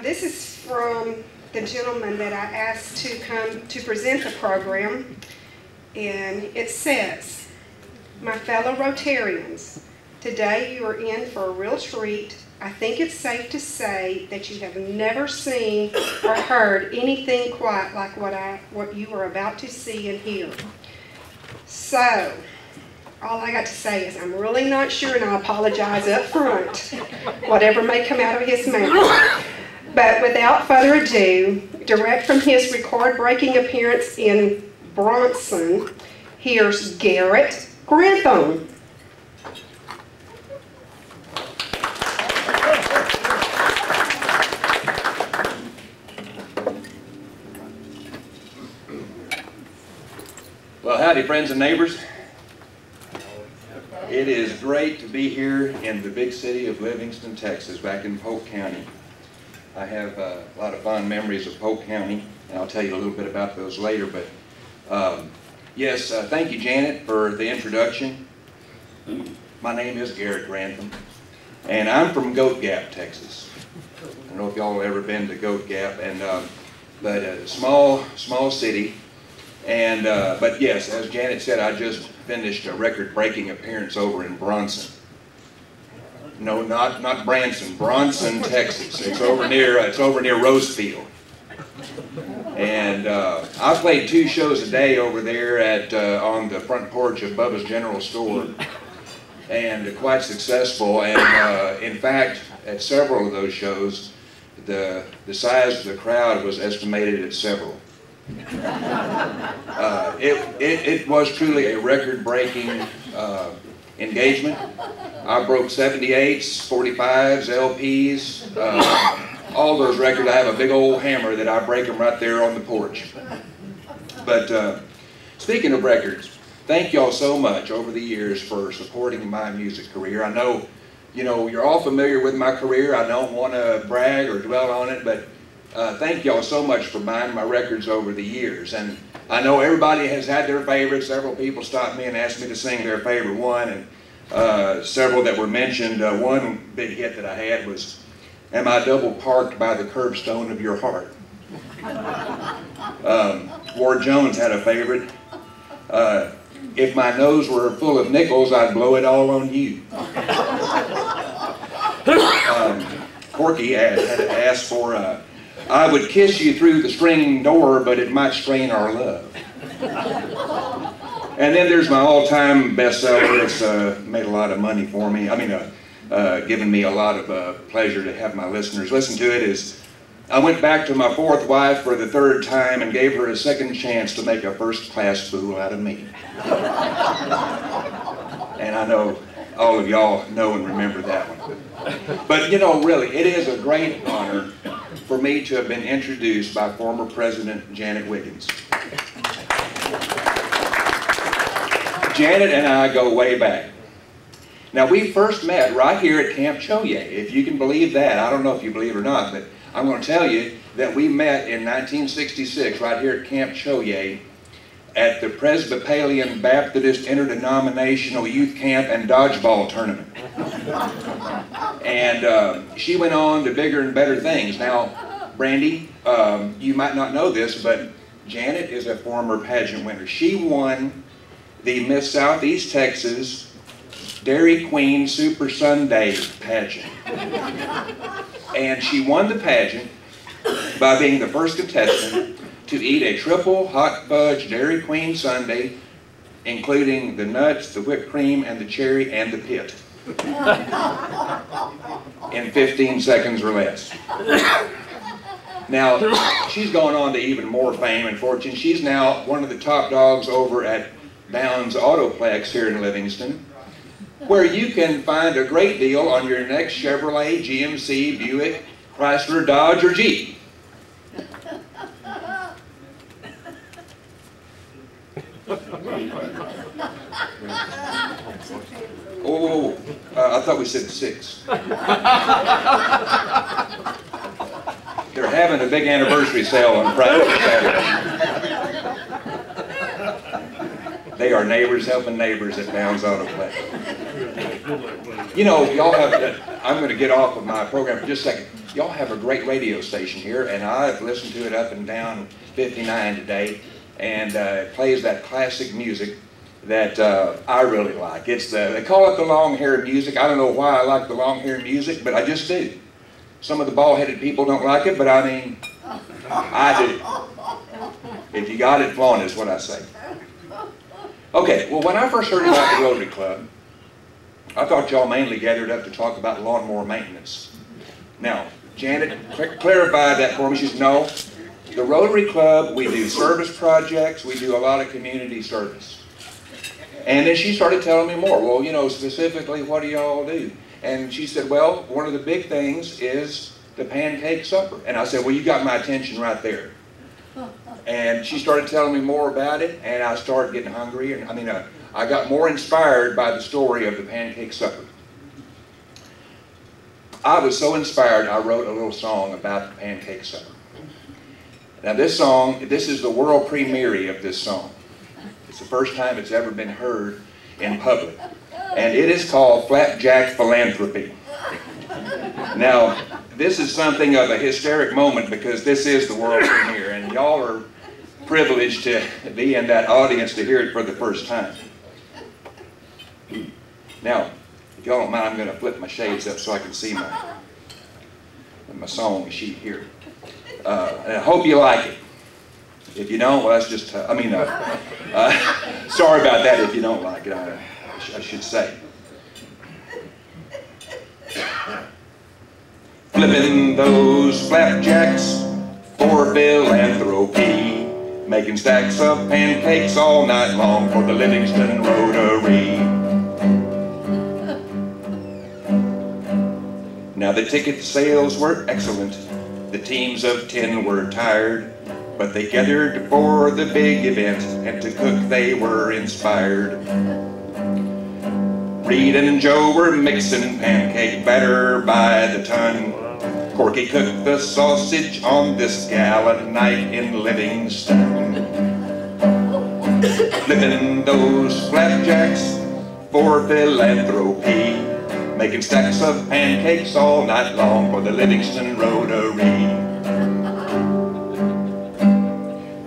This is from the gentleman that I asked to come to present the program, and it says, "My fellow Rotarians, today you are in for a real treat. I think it's safe to say that you have never seen or heard anything quite like what you are about to see and hear." So, all I got to say is I'm really not sure, and I apologize up front, whatever may come out of his mouth. But without further ado, direct from his record-breaking appearance in Bronson, here's Garrett Grantham. Well, howdy, friends and neighbors. It is great to be here in the big city of Livingston, Texas, back in Polk County. I have a lot of fond memories of Polk County, and I'll tell you a little bit about those later. But yes, thank you, Janet, for the introduction. My name is Garrett Grantham, and I'm from Goat Gap, Texas. I don't know if y'all have ever been to Goat Gap, but a small city. And but yes, as Janet said, I just finished a record-breaking appearance over in Bronson. No, not Branson, Bronson, Texas. It's over near Rosefield. And I played 2 shows a day over there at on the front porch of Bubba's General Store, and quite successful. And in fact, at several of those shows, the size of the crowd was estimated at several. It was truly a record-breaking engagement. I broke 78s, 45s, LPs, all those records. I have a big old hammer that I break them right there on the porch. But speaking of records, thank y'all so much over the years for supporting my music career. I know, you're all familiar with my career. I don't want to brag or dwell on it, but thank y'all so much for buying my records over the years. And I know everybody has had their favorites. Several people stopped me and asked me to sing their favorite one, and several that were mentioned. One big hit that I had was, "Am I Double Parked by the Curbstone of Your Heart?" Ward Jones had a favorite. "If my nose were full of nickels, I'd blow it all on you." Corky had asked for, "I would kiss you through the screen door, but it might strain our love." And then there's my all-time bestseller. It's made a lot of money for me. Given me a lot of pleasure to have my listeners listen to it. Is I went back to my 4th wife for the 3rd time and gave her a second chance to make a first-class fool out of me. And I know all of y'all know and remember that one. But really, it is a great honor for me to have been introduced by former President Janet Wiggins. Janet and I go way back. Now, we first met right here at Camp Choye, if you can believe that. I don't know if you believe it or not, but I'm going to tell you that we met in 1966 right here at Camp Choye at the Presbyterian Baptist Interdenominational Youth Camp and Dodgeball Tournament. And she went on to bigger and better things. Now, Brandy, you might not know this, but Janet is a former pageant winner. She won the Miss Southeast Texas Dairy Queen Super Sundae pageant. And she won the pageant by being the first contestant to eat a triple hot fudge Dairy Queen sundae, including the nuts, the whipped cream, and the cherry, and the pit, in 15 seconds or less. Now, she's gone on to even more fame and fortune. She's now one of the top dogs over at Bounds Autoplex here in Livingston, where you can find a great deal on your next Chevrolet, GMC, Buick, Chrysler, Dodge, or Jeep. Oh, I thought we said 6. They're having a big anniversary sale on Friday and Saturday. They are neighbors helping neighbors at Bounds Autoplex. Y'all have, I'm going to get off of my program for just a second. y'all have a great radio station here, and I've listened to it up and down 59 today, and it plays that classic music that I really like. They call it the long-hair music. I don't know why I like the long-hair music, but I just do. Some of the bald-headed people don't like it, but I mean, I do. If you got it, flaunt is what I say. Okay, well, when I first heard about the Rotary Club, I thought y'all mainly gathered up to talk about lawnmower maintenance. Now, Janet clarified that for me. She said, no, the Rotary Club, we do service projects, we do a lot of community service. And then she started telling me more. Well, you know, specifically, what do y'all do? And she said, well, one of the big things is the pancake supper. And I said, well, you got my attention right there. And she started telling me more about it, and I started getting hungry. And I got more inspired by the story of the pancake supper. I was so inspired, I wrote a little song about the pancake supper. Now this song, this is the world premiere of this song. It's the first time it's ever been heard in public. And it is called Flapjack Philanthropy. Now, this is something of a hysteric moment because this is the world premiere, and y'all are privileged to be in that audience to hear it for the first time. Now, if y'all don't mind, I'm going to flip my shades up so I can see my song sheet here. And I hope you like it. If you don't, well, that's just, sorry about that if you don't like it, I should say. Flipping those flapjacks for philanthropy, making stacks of pancakes all night long for the Livingston Rotary. Now the ticket sales were excellent, the teams of 10 were tired, but they gathered for the big event, and to cook they were inspired. Reed and Joe were mixing pancake batter by the ton. Corky cooked the sausage on this gallant night in Livingston. Flipping those flapjacks for philanthropy, making stacks of pancakes all night long for the Livingston Rotary.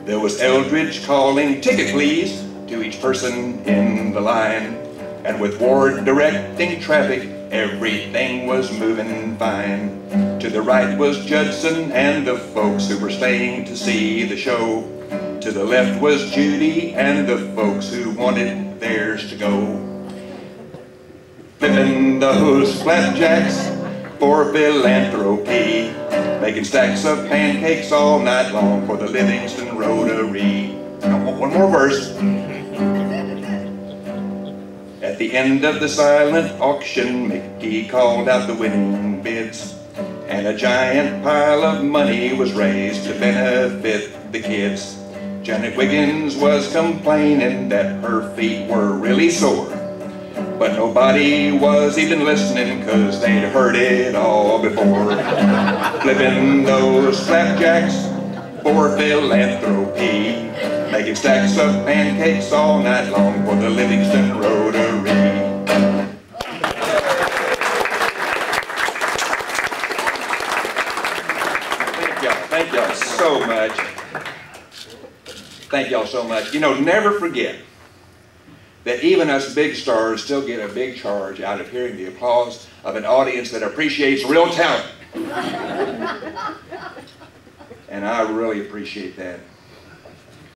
There was Eldridge calling ticket please to each person in the line, and with Ward directing traffic, everything was moving fine. To the right was Judson and the folks who were staying to see the show. To the left was Judy and the folks who wanted theirs to go. Flipping those flapjacks for philanthropy, making stacks of pancakes all night long for the Livingston Rotary. Now, one more verse. At the end of the silent auction, Mickey called out the winning bids, and a giant pile of money was raised to benefit the kids. Janet Wiggins was complaining that her feet were really sore, but nobody was even listening because they'd heard it all before. Flipping those flapjacks for philanthropy, making stacks of pancakes all night long for the Livingston Rotary. Thank y'all so much. Thank y'all so much. You know, never forget that even us big stars still get a big charge out of hearing the applause of an audience that appreciates real talent. And I really appreciate that.